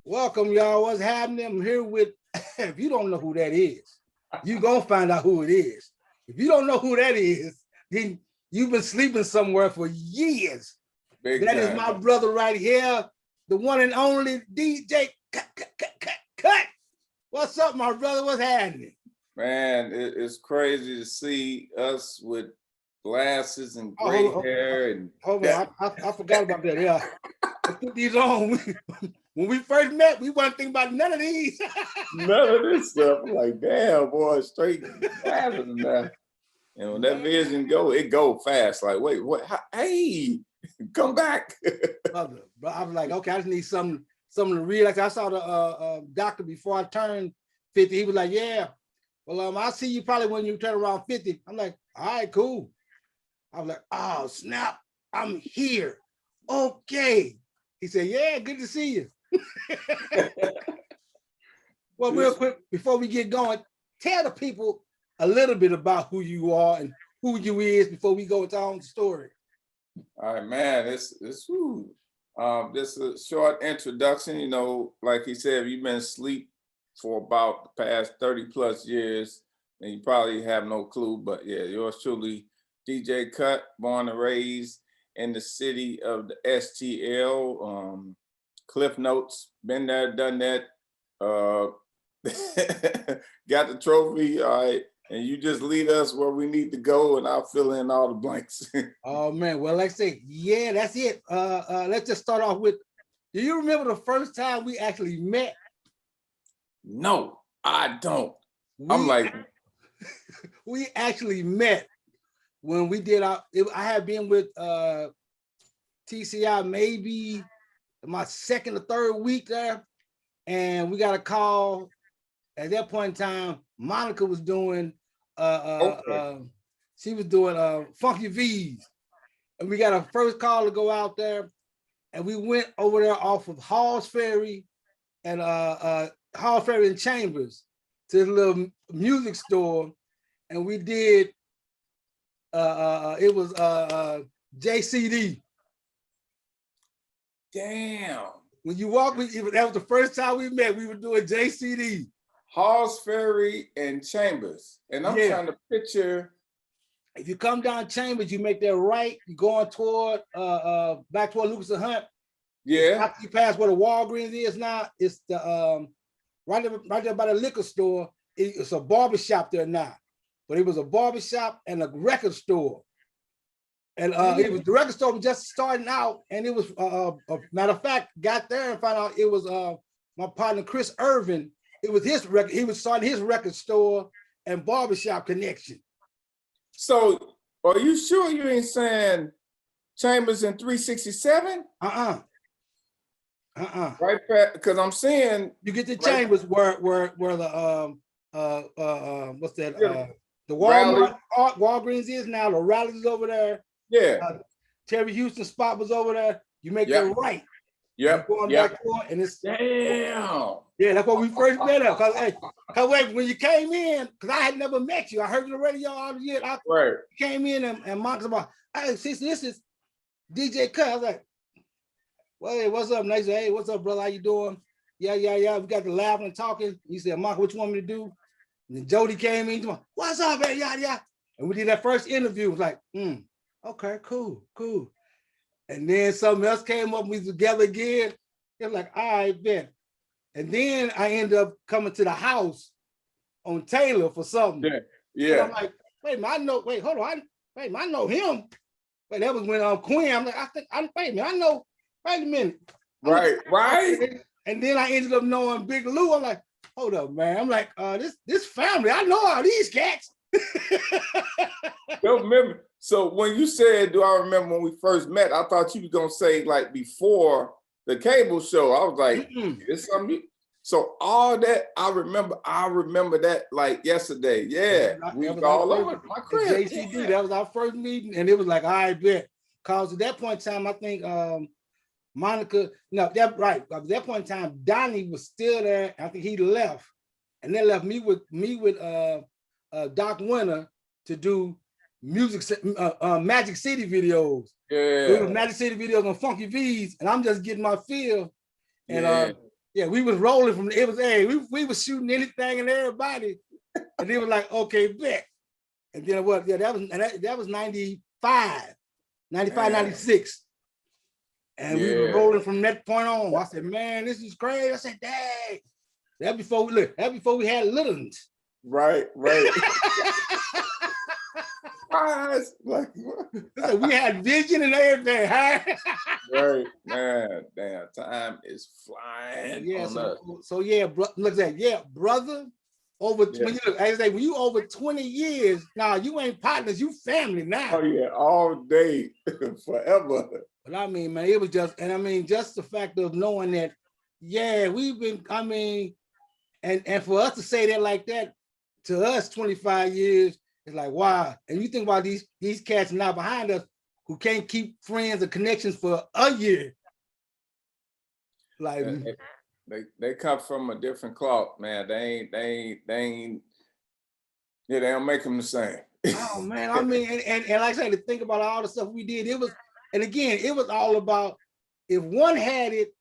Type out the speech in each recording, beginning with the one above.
Welcome, y'all. What's happening? I'm here with, if you don't know who that is, you're going to find out who it is. If you don't know who that is, then you've been sleeping somewhere for years. Big that time. Is my brother right here, the one and only DJ Cut. What's up, my brother? What's happening? Man, it's crazy to see us with glasses and gray hair. And hold on, I forgot about that. Yeah, I put these on. When we first met, we wasn't thinking about none of these. None of this stuff. I'm like, damn, boy, straight glasses now. And when that vision go, it go fast. Like, wait, what? Hey, come back. But I was like, okay, I just need something to read. Like I saw the doctor before I turned 50. He was like, yeah, well, I'll see you probably when you turn around 50. I'm like, all right, cool. I was like, oh, snap, I'm here. Okay. He said, yeah, good to see you. Well, real quick, before we get going, tell the people a little bit about who you are and who you is before we go into our own story. All right, man, this is a short introduction. You know, like he said, you've been asleep for about the past 30 plus years, and you probably have no clue, but yeah, yours truly, DJ Cut, born and raised in the city of the STL. Cliff Notes, been there, done that, got the trophy, all right, and you just lead us where we need to go, and I'll fill in all the blanks. Oh, man, well, like I say, yeah, that's it. Let's just start off with, do you remember the first time we actually met? No, I don't. I'm like... We actually met when we did I had been with TCI maybe my second or third week there, and we got a call. At that point in time, Monica was doing she was doing Funky V's, and we got our first call to go out there, and we went over there off of Halls Ferry and Halls Ferry and Chambers to the little music store, and we did it was JCD. Damn. When you walk, that was the first time we met. We were doing JCD. Halls Ferry and Chambers. And I'm trying to picture. If you come down Chambers, you make that right, you're going toward back toward Lucas and Hunt. Yeah. After you pass where the Walgreens is now, it's the right there by the liquor store. It's a barber shop there now. But it was a barber shop and a record store. And it was the record store was just starting out, and it was a matter of fact, got there and found out it was my partner Chris Irvin. It was his record. He was starting his record store and barbershop connection. So, are you sure you ain't saying Chambers in 367? Right, because I'm seeing you get to Chambers where the what's that? The Walgreens is now. The Rally's over there. Yeah. Terry Houston spot was over there. You make that right. Yep. Going back toward, and it's damn. Yeah, that's when we first met up. Cause wait, when you came in, because I had never met you. I heard you on the radio all the year. Right. Came in and Mark about, hey, sis, this is DJ Cut. I was like, well, hey, what's up? Nice. Hey, what's up, brother? How you doing? Yeah. We got to laughing and talking. He said, Mark, what you want me to do? And then Jody came in. What's up, man? Yeah. And we did that first interview. It was like, okay, cool. And then something else came up. We was together again. It was like, all right, bet. And then I ended up coming to the house on Taylor for something. Yeah. And I'm like, wait a minute, I know him. Wait, that was when Quinn. I'm like, wait a minute. Right. And then I ended up knowing Big Lou. I'm like, hold up, man. I'm like, this family, I know all these cats. Don't remember. So when you said, "Do I remember when we first met?" I thought you were gonna say like before the cable show. I was like, "It's something." So all that I remember. I remember that like yesterday. Yeah, we was all over my crib. JCD, yeah. That was our first meeting, and it was like, I bet. Cause at that point in time, I think Monica, no, that right. At that point in time, Donnie was still there. I think he left, and they left me with Doc Winter to do music, Magic City videos. Yeah, Magic City videos on Funky V's, and I'm just getting my feel. And yeah, we was rolling from it was we was shooting anything and everybody, and they were like, okay, bet. And then what? Yeah, that was 95, 96. And we were rolling from that point on. I said, man, this is crazy. I said, dang. That before we had Little's. Right. Like, we had Vision and everything. Right, man. Damn, time is flying. Yeah. So yeah, look at that. Yeah, brother. When you look, I say when you over 20 years, now you ain't partners, you family now. Oh yeah, all day, forever. But I mean, man, it was just the fact of knowing that, yeah, we've been, and for us to say that like that, to us, 25 years, it's like, wow. And you think about these cats now behind us who can't keep friends or connections for a year. Like they come from a different cloth, man. They ain't yeah, they don't make them the same. Oh man, I mean, and like I said, to think about all the stuff we did, it was all about if one had it,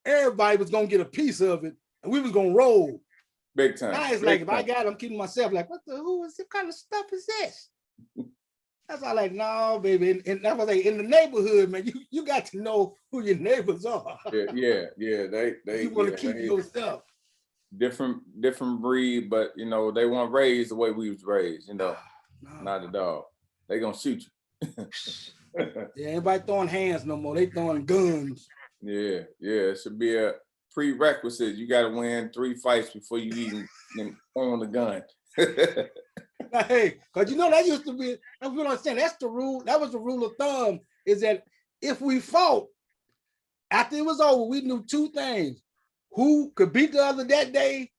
everybody was gonna get a piece of it, and we was gonna roll. Big time. Now it's like if I got it, I'm keeping myself like, what kind of stuff is this? That's all like, no, baby. And that's what I say, in the neighborhood, man, you got to know who your neighbors are. Yeah. They you want to keep your stuff. Different breed, but you know, they weren't raised the way we was raised, you know. No. Not at all. They gonna shoot you. Yeah, anybody throwing hands no more. They throwing guns. Yeah. It should be a prerequisite. You got to win 3 fights before you even own the gun. Hey, because you know that used to be. If you don't understand, that's the rule. That was the rule of thumb. Is that if we fought after it was over, we knew 2 things: who could beat the other that day,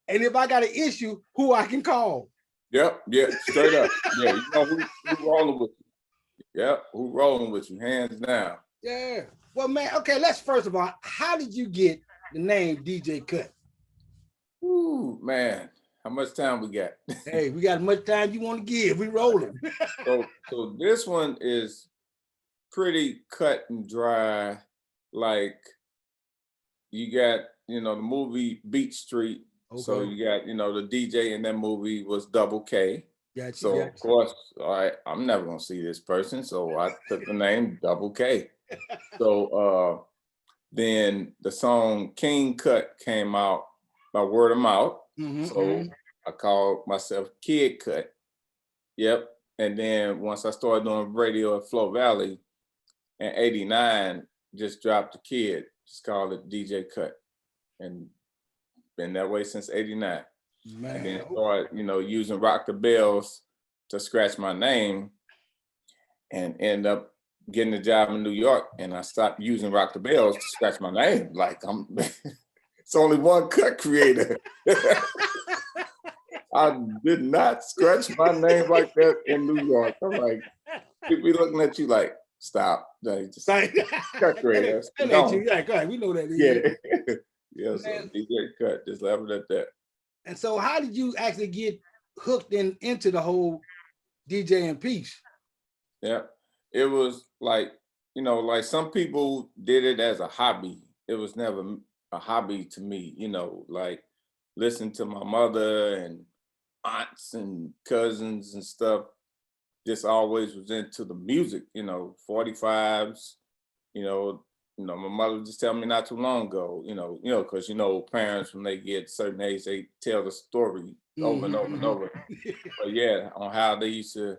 and if I got an issue, who I can call. Yep. Straight up. Yeah, you know who rolling with you. Yep, who rolling with you, hands down. Yeah. Well, man, okay, let's first of all, how did you get the name DJ Cut? Ooh, man, how much time we got? Hey, we got as much time you want to give. We rolling. So this one is pretty cut and dry. Like you got, you know, the movie Beat Street. Okay. So you got, you know, the DJ in that movie was Double K. Gotcha, so of course, I'm never gonna see this person. So I took the name Double K. So then the song King Cut came out by word of mouth. So I called myself Kid Cut. Yep. And then once I started doing radio at Flow Valley in '89, just dropped the Kid, just called it DJ Cut. And been that way since '89. Man. And then started, you know, using Rock the Bells to scratch my name and end up getting a job in New York, and I stopped using Rock the Bells to scratch my name. Like it's only one cut creator. I did not scratch my name like that in New York. I'm like, people be looking at you like, stop. Like, just cut creator. Go ahead. We know that. Yeah. So DJ Cut, just leave it at that. And so how did you actually get hooked into the whole DJ and piece? Yeah. It was like, you know, like some people did it as a hobby. It was never a hobby to me, you know, like listen to my mother and aunts and cousins and stuff. Just always was into the music, you know, 45s, you know, my mother just tell me not too long ago, you know, because, you know, parents, when they get certain age, they tell the story over and over and over. But yeah, on how they used to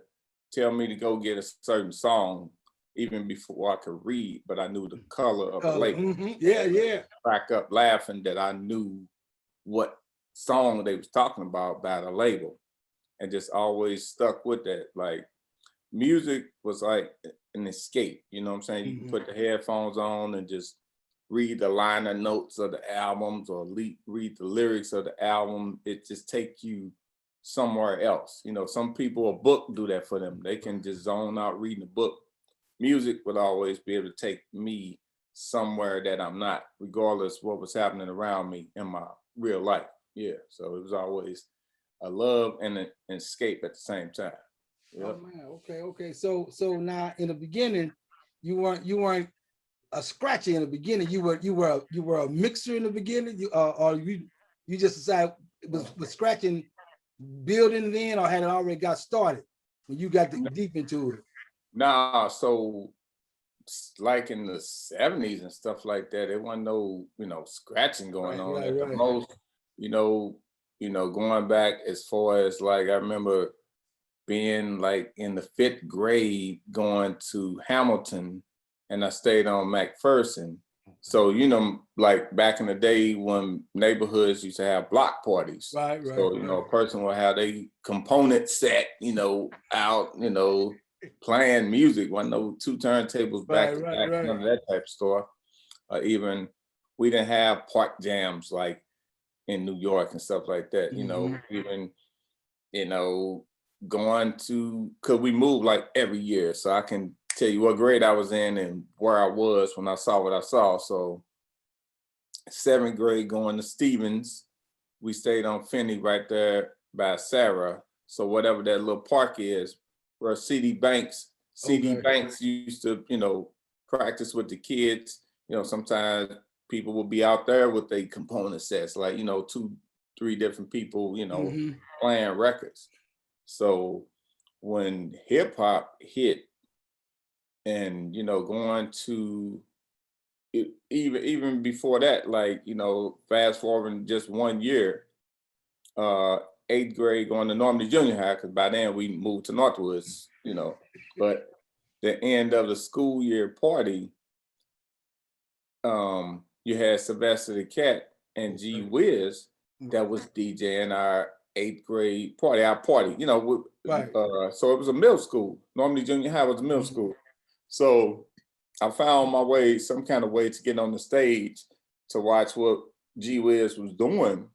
tell me to go get a certain song even before I could read, but I knew the color of the label. Yeah. Crack up laughing that I knew what song they was talking about by the label. and just always stuck with that. Like music was like an escape, you know what I'm saying? You can put the headphones on and just read the liner notes of the albums or read the lyrics of the album. It just take you somewhere else. You know, some people, a book do that for them. They can just zone out reading a book. Music would always be able to take me somewhere that I'm not, regardless what was happening around me in my real life. Yeah, so it was always a love and an escape at the same time. Yep. Oh man, okay. So now in the beginning, you weren't a scratcher in the beginning. You were a mixer in the beginning. Or you just decided was scratching building then, or had it already got started when you got deep into it? Nah, so like in the 70s and stuff like that, there wasn't no, scratching going on. At the most, going back as far as like I remember being like in the 5th grade going to Hamilton, and I stayed on McPherson. So, like back in the day when neighborhoods used to have block parties. Right. So, a person would have a component set, out, playing music, wasn't no 2 turntables back to back, none of that type of stuff. Even we didn't have park jams like in New York and stuff like that, even, going to, cause we moved like every year. So I can tell you what grade I was in and where I was when I saw what I saw. So 7th grade going to Stevens, we stayed on Finney right there by Sarah. So whatever that little park is, where CD Banks used to, practice with the kids. Sometimes people will be out there with their component sets, like, 2, 3 different people, playing records. So when hip hop hit, and going to it, even before that, like fast forwarding just 1 year, 8th grade going to Normandy Junior High, because by then we moved to Northwoods, but the end of the school year party, you had Sylvester the Cat and G Wiz that was DJing our 8th grade party, so it was a middle school. Normandy Junior High was a middle school. So I found my way, some kind of way to get on the stage to watch what G Wiz was doing,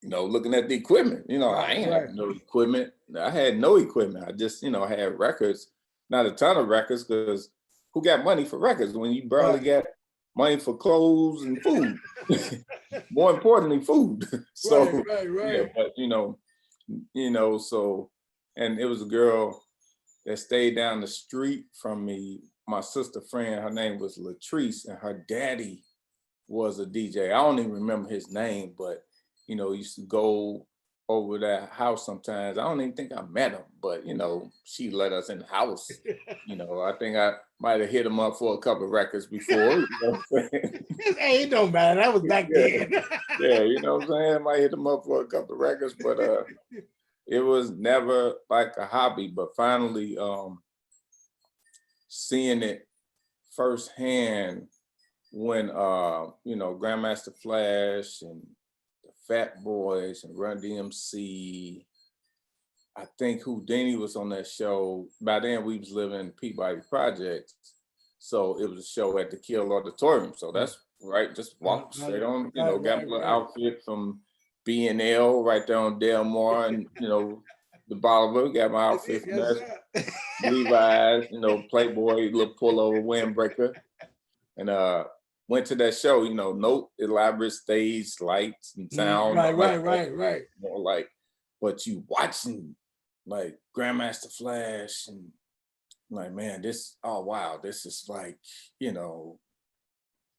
looking at the equipment. I ain't have no equipment. I had no equipment. I just, had records, not a ton of records, because who got money for records when you barely got money for clothes and food? More importantly, food. So, yeah, but, so, and it was a girl that stayed down the street from me, my sister friend, her name was Latrice, and her daddy was a DJ. I don't even remember his name, but, used to go over that house sometimes. I don't even think I met him, but, she let us in the house. I think I might have hit him up for a couple of records before. Hey, it don't matter. That was back then. Yeah, you know what I'm saying? I might hit him up for a couple of records, but it was never like a hobby. But finally, seeing it firsthand when Grandmaster Flash and the Fat Boys and Run DMC, I think Houdini was on that show. By then we was living in Peabody Projects, so it was a show at the Kill Auditorium. So that's right, just walk straight on. Got a little outfit from B&L right there on Delmar, and the Bolivar. Got my outfit from that. Levi's, Playboy, little pullover, windbreaker, and went to that show. No elaborate stage lights and sound. Right. More like, but you watching like Grandmaster Flash and like, man, oh wow, this is like,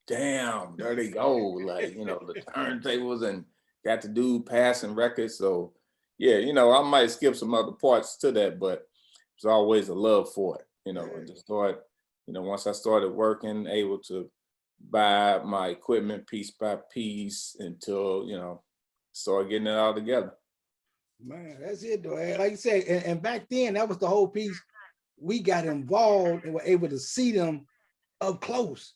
damn, there they go. Like, the turntables, and got the dude passing records. So yeah, I might skip some other parts to that, but it's always a love for it. And just thought, once I started working, able to buy my equipment piece by piece until, start getting it all together. Man, that's it though. Like you said, and back then that was the whole piece. We got involved and were able to see them up close.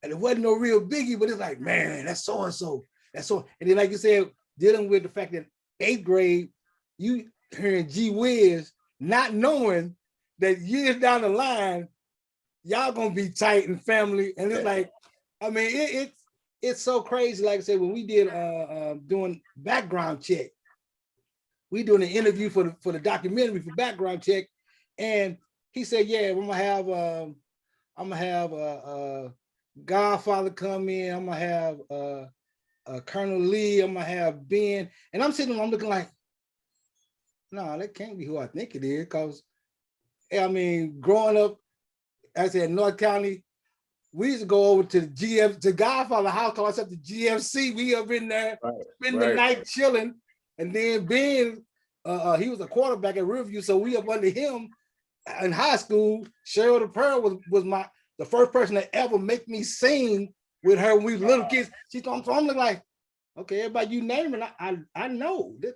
And it wasn't no real biggie, but it's like, man, that's so-and-so. That's so. And then like you said, dealing with the fact that 8th grade, you hearing G Wiz, not knowing that years down the line, y'all gonna be tight and family. And it's like, I mean, it's so crazy. Like I said, when we did doing background check, we doing an interview for the documentary for background check, and he said, "Yeah, I'm gonna have Godfather come in. I'm gonna have Colonel Lee. I'm gonna have Ben." And I'm sitting, I'm looking like, no, that can't be who I think it is. Because I mean, growing up, I said North County, we used to go over to the GF, to Godfather house, call ourselves the GFC. We up in there, spend the night chilling, and then Ben, he was a quarterback at Riverview, so we up under him in high school. Cheryl the Pearl was the first person that ever make me sing with her when we were little kids. She told me, so I'm looking like, okay, everybody you name it, I know that.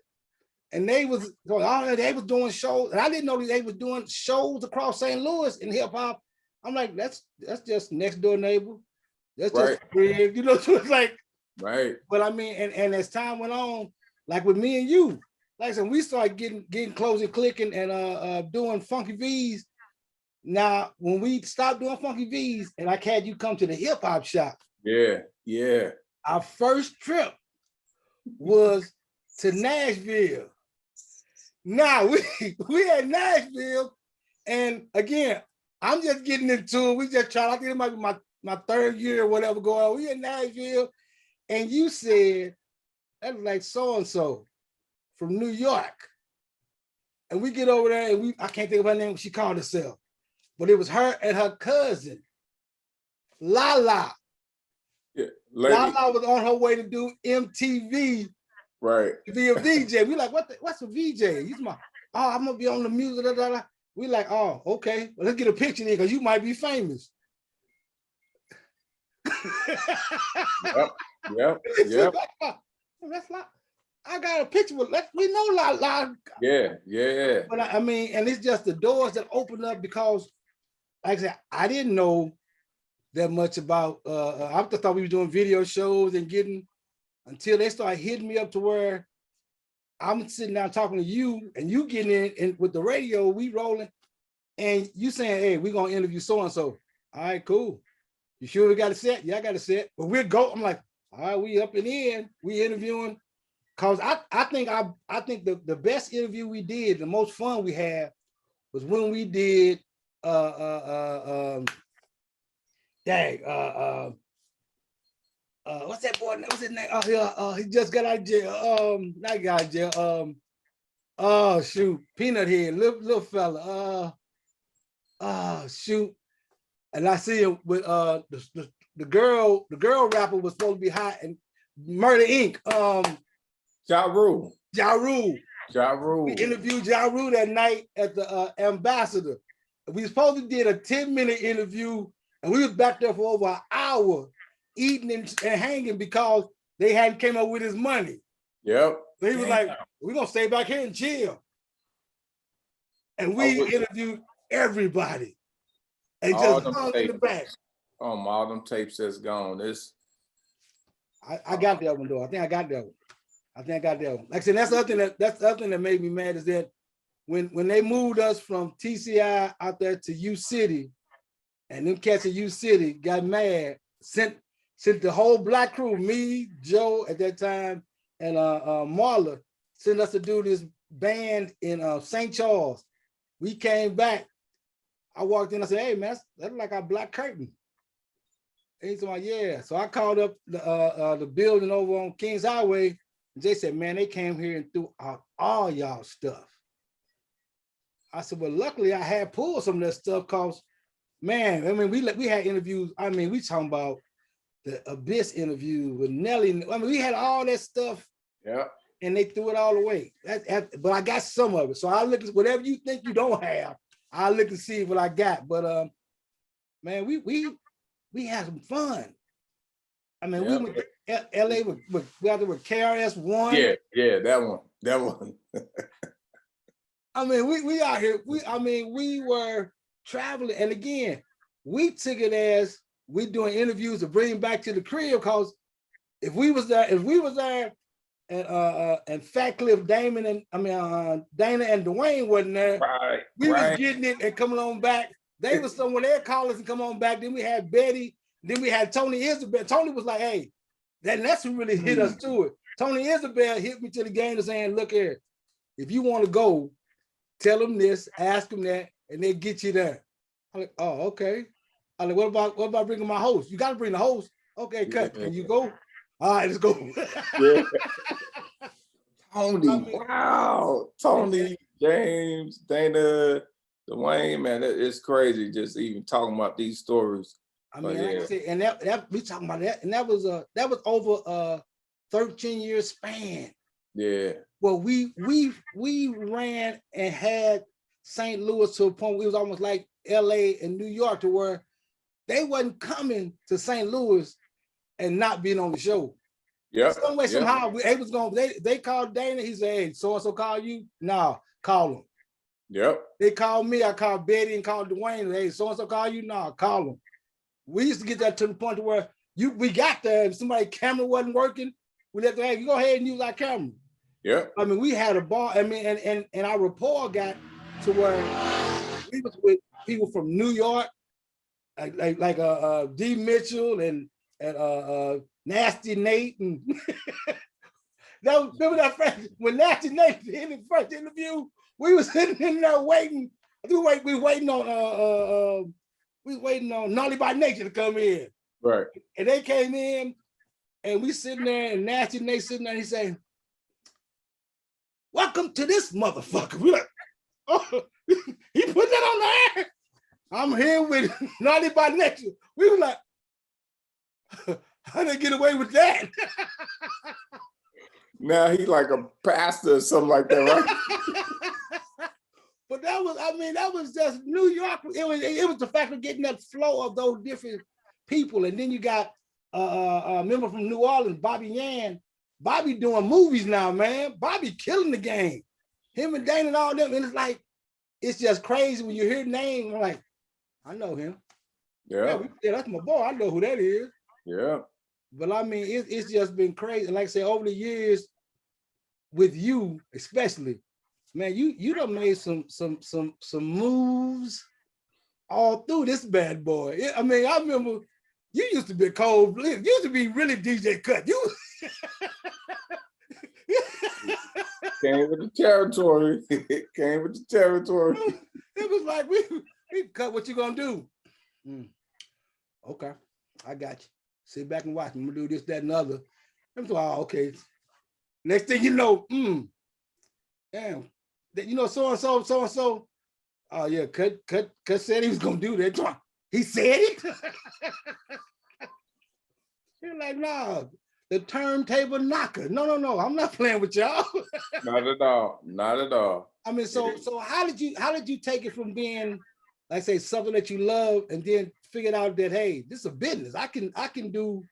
And they was doing shows, and I didn't know they was doing shows across St. Louis in hip hop. I'm like, that's just next door neighbor. That's just weird, you know. So it's like, But I mean, and as time went on, like with me and you, like I said, we started getting close and clicking and doing Funky V's. Now, when we stopped doing Funky V's, and I had you come to the hip hop shop. Yeah. Our first trip was to Nashville. Now we at Nashville, and again, I'm just getting into it. We just trying. I think it might be my third year or whatever going on. We in Nashville, and you said that was like so and so from New York, and we get over there, and I can't think of her name. She called herself, but it was her and her cousin, Lala. Yeah, Lala was on her way to do MTV. To be a VJ. We like, what's a VJ? He's my, I'm gonna be on the music. Da, da, da. We like, oh, okay. Well, let's get a picture there because you might be famous. Yep. That's like, I got a picture with. We know La. Yeah. But I mean, and it's just the doors that open up because, like I said, I didn't know that much about. I just thought we were doing video shows and getting. Until they started hitting me up to where I'm sitting down talking to you and you getting in with the radio, we rolling, and you saying, hey, we're going to interview so-and-so. All right, cool. You sure we got a set? Yeah, I got a set. But we'll go. I'm like, all right, we up and in. We interviewing. Because I think the best interview we did, the most fun we had, was when we did what's that boy? What's his name? He just got out of jail. Not got out of jail. Oh shoot, Peanut Head, little fella. Shoot. And I see him with the girl rapper was supposed to be hot and Murder Inc. Ja Rule. We interviewed Ja Rule that night at the Ambassador. We supposed to did a 10-minute interview, and we was back there for over an hour eating and hanging because they hadn't came up with his money. Yep. So he was like, we're gonna stay back here and chill. And we interviewed everybody. And just hung in the back. All them tapes that's gone. I got that one though. I think I got that one. Like I said, that's the other thing that made me mad is that when they moved us from TCI out there to U City, and them cats at U City got mad, sent the whole black crew, me, Joe at that time, and Marla, sent us to do this band in St. Charles. We came back. I walked in, I said, hey man, that's like our black curtain. And he said, yeah. So I called up the building over on Kings Highway, and they said, man, they came here and threw out all y'all stuff. I said, well, luckily I had pulled some of that stuff because, man, I mean, we had interviews. I mean, we talking about the Abyss interview with Nelly. I mean, we had all that stuff. Yeah. And they threw it all away. But I got some of it. So I look at whatever you think you don't have, I look and see what I got. But man, we had some fun. I mean, we went to LA with KRS-One. Yeah, that one. I mean, we out here. We were traveling, and again, we took it as we doing interviews to bring back to the crib. Because if we was there, and Fat Cliff Damon and Dana and Dwayne wasn't there. Right. We was Right. getting it and coming on back. They was somewhere there call us and come on back. Then we had Betty. Then we had Tony Isabel. Tony was like, hey, that's who really hit us to it. Tony Isabel hit me to the game and saying, look here, if you want to go, tell them this, ask them that, and they get you there. I'm like, oh, okay. I'm like, what about bringing my host? You got to bring the host. Okay, cut. Can you go? All right, let's go. Yeah. Tony, wow. Tony, James, Dana, Dwayne, man, it's crazy just even talking about these stories. I mean, like I said, and that we talking about that, and that was over a 13-year span. Yeah. Well, we ran and had St. Louis to a point where it was almost like LA and New York, to where they wasn't coming to St. Louis and not being on the show. Yeah. Some way, somehow, they called Dana. He said, hey, so-and-so call you? No, call him. Yep. They called me. I called Betty and called Dwayne. Hey, so-and-so call you? No, call him. We used to get that to the point where we got there. If somebody's camera wasn't working, we let them, hey, you go ahead and use our camera. Yeah. I mean, we had a ball. I mean, and our rapport got to where we was with people from New York, like D. Mitchell and Nasty Nate, and remember that first, when Nasty Nate did his first interview, we was sitting in there waiting. We waiting on Naughty by Nature to come in. Right. And they came in, and we sitting there, and Nasty Nate sitting there, and he said, welcome to this motherfucker. We like, oh, he put that on the air. I'm here with Naughty by Nature. We were like, how did they get away with that? Now he like a pastor or something like that, right? But that was just New York. It was the fact of getting that flow of those different people. And then you got a member from New Orleans, Bobby Yan. Bobby doing movies now, man. Bobby killing the game. Him and Dana and all them. And it's like, it's just crazy when you hear the name. I'm like, I know him. Yeah. That's my boy. I know who that is. Yeah. But I mean, it's just been crazy. Like I say, over the years, with you especially, man, you done made some moves all through this bad boy. I mean, I remember you used to be cold. You used to be really DJ Cut. You came with the territory. Came with the territory. It was like we cut. What you gonna do? Okay, I got you. Sit back and watch. I'm gonna do this, that, and the other. I'm like, oh, okay. Next thing you know, damn, you know, so and so. Oh yeah, cut said he was gonna do that. He said it. You're like, nah, the turntable knocker. No, I'm not playing with y'all. Not at all. Not at all. I mean, so how did you take it from being, like say, something that you love, and then figured out that, hey, this is a business. I can do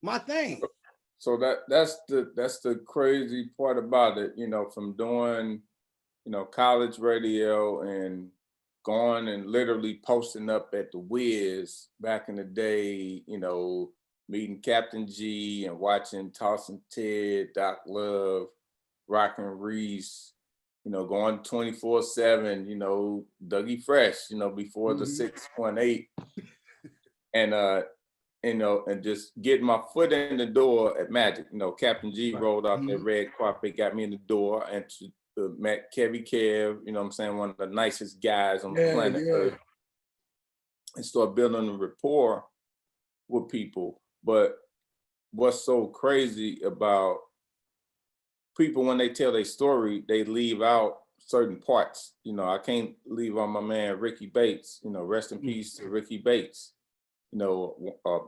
my thing. So that's the crazy part about it, you know, from doing, you know, college radio and going and literally posting up at the Wiz back in the day, you know, meeting Captain G and watching Tossin Ted, Doc Love, Rockin' Reese, you know, going 24/7, you know, Dougie Fresh, you know, before the 618, and you know, and just getting my foot in the door at Magic. You know, Captain G rolled out that red carpet, got me in the door, and met Kevy Kev, you know what I'm saying, one of the nicest guys on the planet Earth, and start building a rapport with people. But what's so crazy about people, when they tell their story, they leave out certain parts. You know, I can't leave on my man Ricky Bates, you know, rest in peace to Ricky Bates. You know,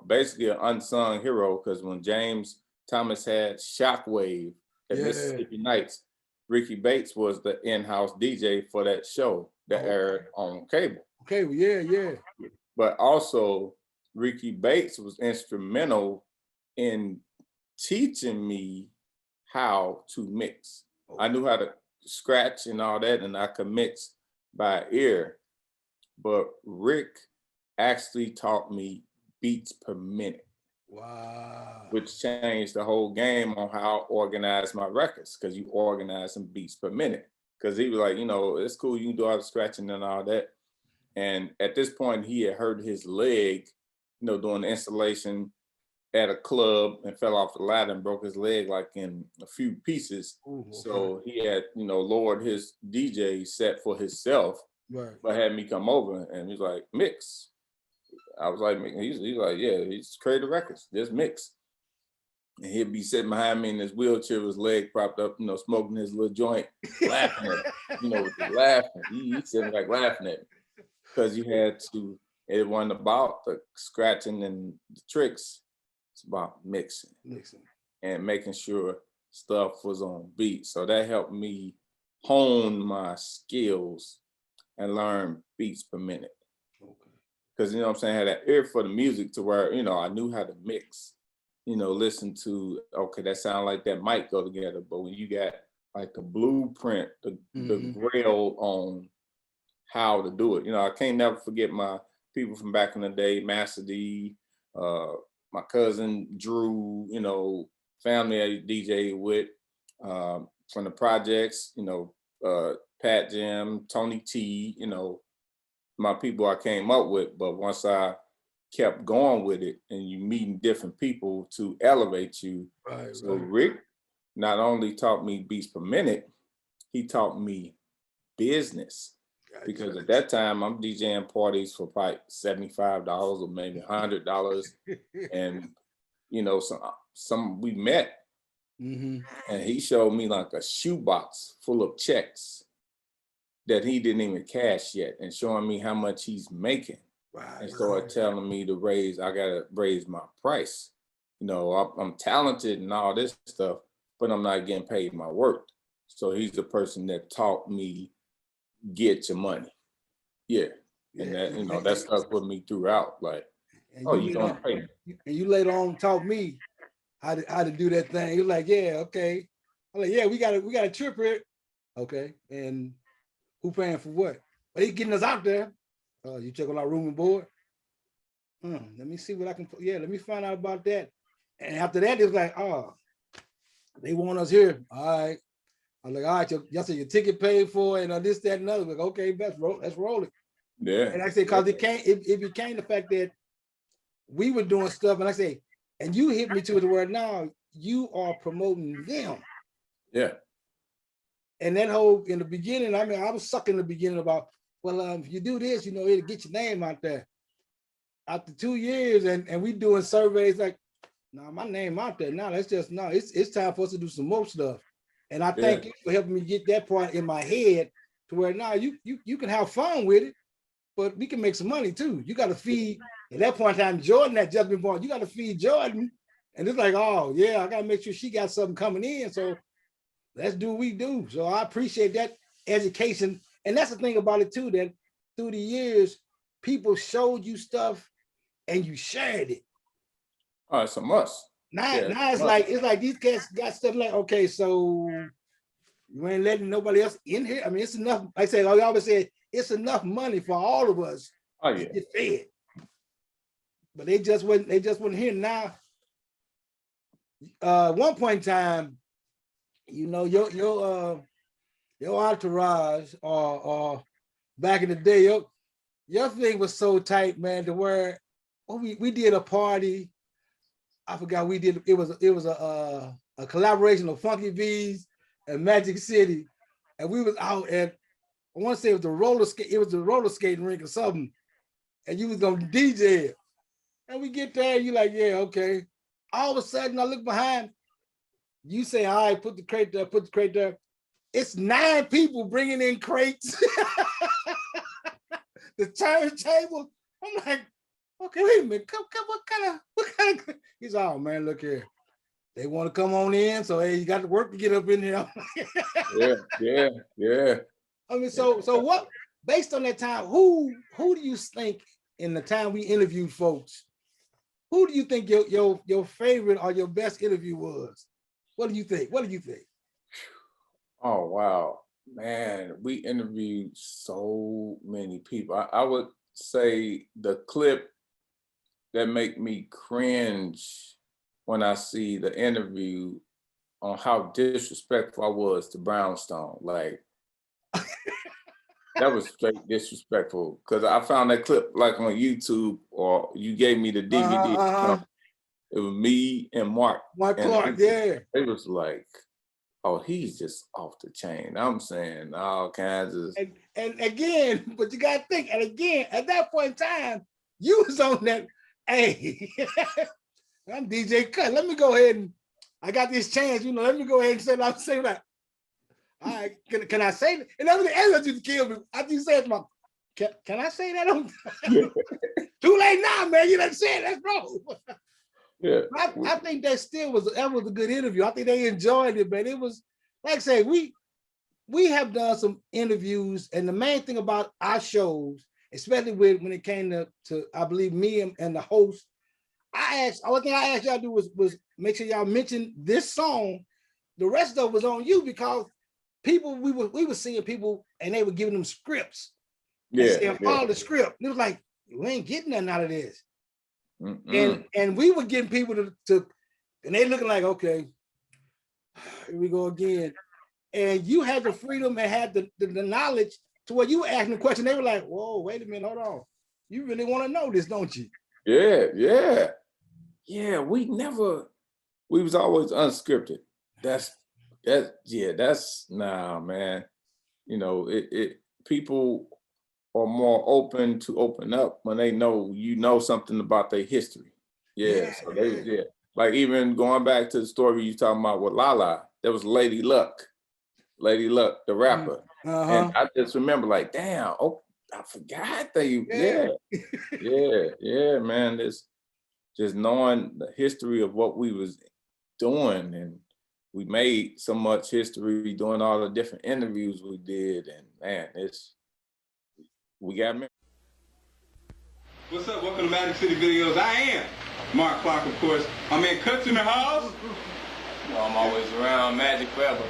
basically an unsung hero, because when James Thomas had Shockwave at Mississippi Nights, Ricky Bates was the in-house DJ for that show that aired on cable. Cable, yeah. But also, Ricky Bates was instrumental in teaching me how to mix. I knew how to scratch and all that, and I could mix by ear. But Rick actually taught me beats per minute. Wow. which changed the whole game on how I organize my records, because you organize some beats per minute. Because he was like, it's cool, you can do all the scratching and all that. And at this point, he had hurt his leg, doing the installation at a club and fell off the ladder and broke his leg like in a few pieces. Ooh, okay. So he had, lowered his DJ set for himself, Right. but had me come over and he's like, mix. I was like, he's like, yeah, he's creative records, just mix. And he'd be sitting behind me in his wheelchair with his leg propped up, smoking his little joint, laughing at me, laughing. He's sitting like laughing at me. Because you had to, it wasn't about the scratching and the tricks, it's about mixing and making sure stuff was on beat. So that helped me hone my skills and learn beats per minute. Because, what I'm saying, I had that ear for the music to where, I knew how to mix, listen to, okay, that sound like that might go together. But when you got like the blueprint, the grail on how to do it. I can't never forget my people from back in the day, Master D, my cousin Drew, family I DJ with, from the projects, Pat Jim, Tony T, my people I came up with. But once I kept going with it and you meeting different people to elevate you. Right, so Rick not only taught me beats per minute, he taught me business. Because at that time I'm DJing parties for probably $75 or maybe $100, and some we met, and he showed me like a shoebox full of checks that he didn't even cash yet, and showing me how much he's making, and started telling me I gotta raise my price. I'm talented and all this stuff, but I'm not getting paid my work. So he's the person that taught me get your money. Yeah. And that, that stuck with me throughout. Like, you don't pay me. And you later on taught me how to do that thing. You're like, yeah, okay. I'm like, yeah, we got a trip here. Okay. And who paying for what? But he's getting us out there. You check on our room and board. Let me see what I can put. Yeah, let me find out about that. And after that, it was like, they want us here. All right. I'm like, all right, y'all say your ticket paid for and this, that, and other. Like, okay, let's roll it. Yeah. And I say, because it became the fact that we were doing stuff, and I say, and you hit me to the word now, you are promoting them. Yeah. And that whole, in the beginning, I mean, I was sucking in the beginning about, well, if you do this, it'll get your name out there. After 2 years, and we doing surveys like, no, my name out there. Now it's time for us to do some more stuff. And I thank you for helping me get that part in my head to where now you can have fun with it, but we can make some money too. You got to feed, at that point in time, Jordan had just been born. You got to feed Jordan. And it's like, oh yeah, I got to make sure she got something coming in. So let's do what we do. So I appreciate that education. And that's the thing about it too, that through the years, people showed you stuff and you shared it. Oh, it's a must. Now it's like these cats got stuff like, okay, so you ain't letting nobody else in here. I mean, it's enough. Like I say, I always say, it's enough money for all of us to get fed. But they just wasn't here. Now, one point in time, your entourage or back in the day, your thing was so tight, man, to where we did a party. I forgot we did. It was a collaboration of Funky Bees and Magic City, and we was out at, I want to say it was the roller skating rink or something, and you was gonna DJ it. And we get there, you like, yeah, okay. All of a sudden, I look behind. You say, all right, put the crate there. It's 9 people bringing in crates. The turntable. I'm like, okay, wait a minute. What kind of? He's all, oh, man, look here. They want to come on in, so hey, you got to work to get up in here. Yeah. I mean, so what? Based on that time, who do you think in the time we interviewed folks? Who do you think your favorite or your best interview was? What do you think? Oh wow, man, we interviewed so many people. I would say the clip that make me cringe when I see the interview on how disrespectful I was to Brownstone. Like, that was straight disrespectful, because I found that clip like on YouTube, or you gave me the DVD. It was me and Mark. Mark Clark, yeah. It was like, oh, he's just off the chain. I'm saying all kinds of. And again, but you got to think, and again, at that point in time, you was on that, hey, I'm DJ Cut. Let me go ahead and, I got this chance, you know, let me go ahead and say what I'm saying. Like, all right, can I say that? And that's what you killed me. After you said, can I say that? Too late now, man. You done said that's wrong. Yeah. I think that was a good interview. I think they enjoyed it, but it was, like I say, we have done some interviews, and the main thing about our shows, especially when it came to I believe me and the host, all thing I asked y'all to do was make sure y'all mention this song. The rest of it was on you, because people, we were seeing people and they were giving them scripts. Yeah. Follow the script. And it was like, we ain't getting nothing out of this. And we were getting people to and they looking like, okay, here we go again. And you had the freedom and had the knowledge to where you were asking the question. They were like, whoa, wait a minute, hold on. You really want to know this, don't you? Yeah. We was always unscripted. That's nah, man. You know, people are more open to open up when they know something about their history. Yeah. So like even going back to the story you talking about with Lala, there was Lady Luck, the rapper. And I just remember like, damn, I forgot that yeah, man. This just knowing the history of what we was doing, and we made so much history doing all the different interviews we did, and man, we got me. What's up? Welcome to Magic City Videos. I am Mark Clark, of course. My man Cuts in the house. You know, I'm always around. Magic forever.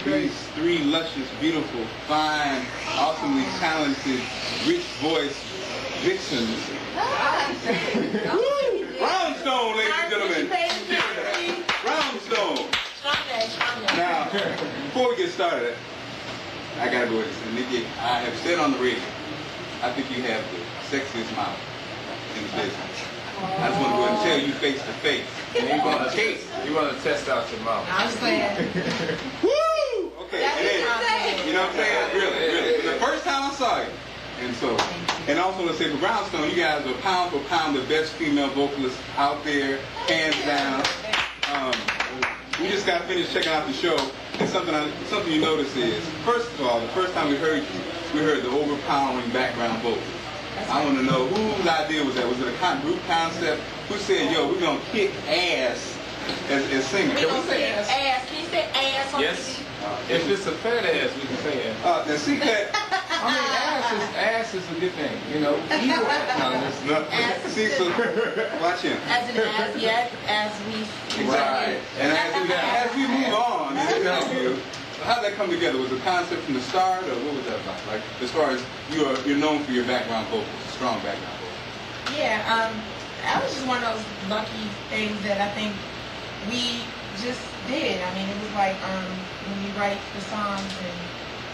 These three luscious, beautiful, fine, awesomely talented, rich voice vixens. Brownstone, ladies and gentlemen. Brownstone. Now, before we get started, I gotta go ahead and say, Nikki, I have said on the radio, I think you have the sexiest mouth in the business. I just want to go ahead and tell you face to face. And you want to test out your mouth. I'm saying. Woo! Okay, and then, you know what I'm saying? Really. The first time I saw you. And also let's say for Brownstone, you guys are pound for pound the best female vocalists out there, hands down. We just got finished checking out the show, and something you notice is, first of all, the first time we heard you, we heard the overpowering background vocals. I want to know whose idea was that? Was it a group concept? Who said, yo, we're going to kick ass as singers? Can we say ass? Can you say ass on Yes. If it's a fat ass, we can say ass. Now see that? I mean, ass is a good thing, you know. See, so watch him. As an as yet, as we... Right. And as we move on in this interview, how did that come together? Was the concept from the start, or what was that about? Like, as far as you're known for your background vocals, strong background vocals. Yeah, that was just one of those lucky things that I think we just did. I mean, it was like when you write the songs and,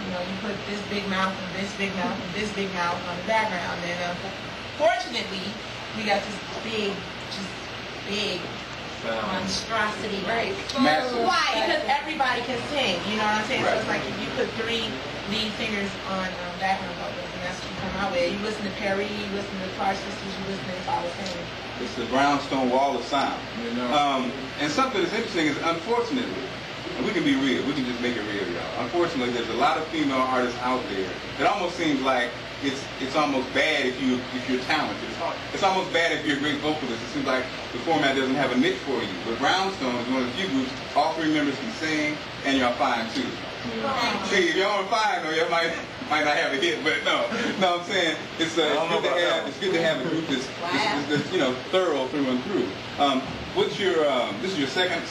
you know, you put this big mouth and this big mouth and this big mouth on the background. And fortunately, we got this big monstrosity, right? Massive. Why? Because everybody can sing, you know what I'm saying? Right. So it's like if you put 3 lead singers on background vocals, and that's what you come out with. You listen to Perry, you listen to the Clark Sisters, you listen to Follow Singers. It's the Brownstone Wall of Sound. You know. And something that's interesting is, unfortunately, and we can be real, we can just make it real, y'all. Unfortunately, there's a lot of female artists out there. It almost seems like it's almost bad if you're talented. It's almost bad if you're a great vocalist. It seems like the format doesn't have a niche for you. But Brownstone is one of the few groups, all 3 members can sing, and y'all fine too. Yeah. See, if y'all on fire, though, you might not have a hit, but no, I'm saying it's good to have a group that's you know, thorough through and through. This is your second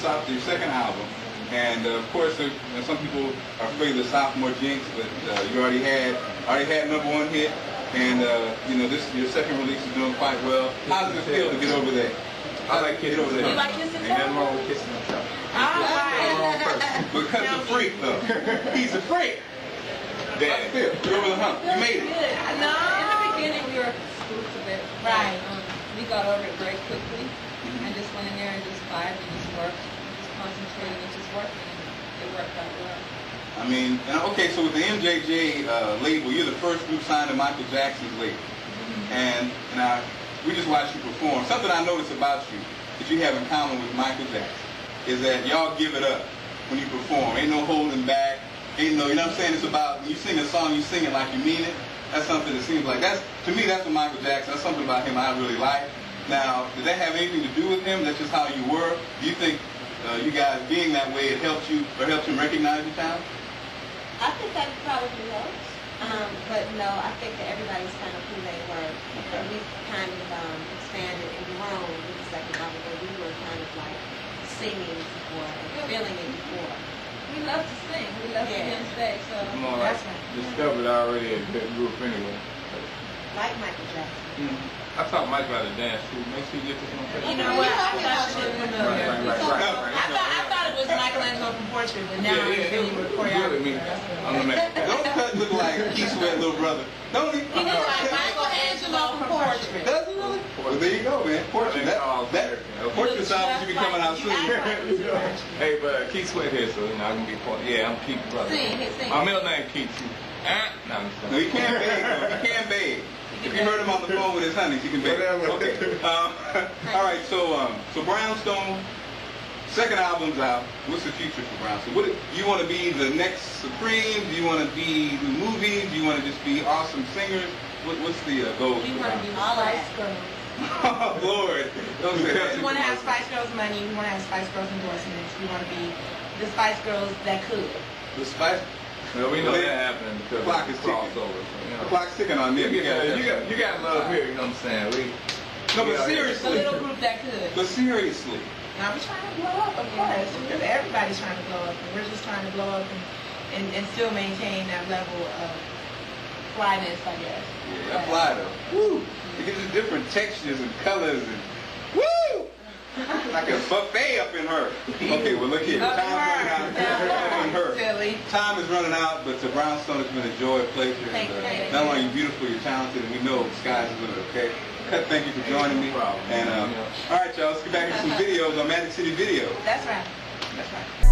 album, and of course, some people are afraid of the sophomore jinx, but you already had #1 hit. And you know, this your second release is doing quite well. How does it feel to get over there? I like kissing over there. You like kissing Ain't nothing wrong with kissing and stuff. All right. Because a freak though. He's a freak. Dad, feel. You're over the hump. You made it. Good. I know. In the beginning, we were exclusive at Right. we got over it very quickly. I just went in there and just vibed and just worked, just concentrated and just working, and it worked out well. I mean, okay, so with the MJJ label, you're the first group signed to Michael Jackson's label. And we just watched you perform. Something I noticed about you that you have in common with Michael Jackson is that y'all give it up when you perform. Ain't no holding back. Ain't no, you know what I'm saying? It's about, when you sing a song, you sing it like you mean it. That's something that seems like, to me, that's what Michael Jackson, that's something about him I really like. Now, did that have anything to do with him? That's just how you were? Do you think you guys being that way, it helped you, or helped him recognize your talent? I think that probably helps. But no, I think that everybody's kind of who they were. And we've kind of expanded and grown with the second album, where we were kind of like singing before and feeling it before. We love to sing. We love to be on stage. So I'm all right. Discovered already a good group anyway. Like Michael Jackson. I taught Mike how to dance too. Make sure you get this on tape. You know what? I thought it was familiar. Right. I thought it was Michelangelo from Portrait, but now I'm familiar with choreography. I'm the man. Don't cut look like Keith Sweat, little brother. Don't he? He looks like Michelangelo from Portrait. Does he really? Well, there you go, man. Portrait. That Portrait album should be coming out soon. Hey, but Keith Sweat here, so you know I can be part. Yeah, I'm Keith brother. Sing. My middle name Keith. No, I'm No, he can't beg, though. He can't beg. If you heard him on the phone with his honeys, he can beg. Okay. All right, so Brownstone, second album's out. What's the future for Brownstone? What do you want to be the next Supreme? Do you want to be the movies? Do you want to just be awesome singers? What's the goal? we for want to be Brownstone? the Spice Girls. Oh, Lord. Don't say that. We want to have Spice Girls money. We want to have Spice Girls endorsements. We want to be the Spice Girls that could. The Spice. Well, we know that happening because The clock is ticking. crossover. So, you know. The clock's ticking on them. You got love here, you know what I'm saying? No, but The seriously. little group that could. But seriously. Now we're trying to blow up, of course. Because everybody's trying to blow up, and we're just trying to blow up and still maintain that level of flyness, I guess. Yeah, that fly though. Woo! It gives you different textures and colors and woo! Like a buffet up in her. Okay, well look here. Up in Time's running out. Up in her. Silly. Time is running out, but to Brownstone, it's been a joy, a pleasure. Thank you. Not only are you beautiful, you're talented, and we know the sky's the limit, okay? Thank you for joining me. No problem. And all right, y'all, let's get back into some videos on Magic City Video. That's right. That's right.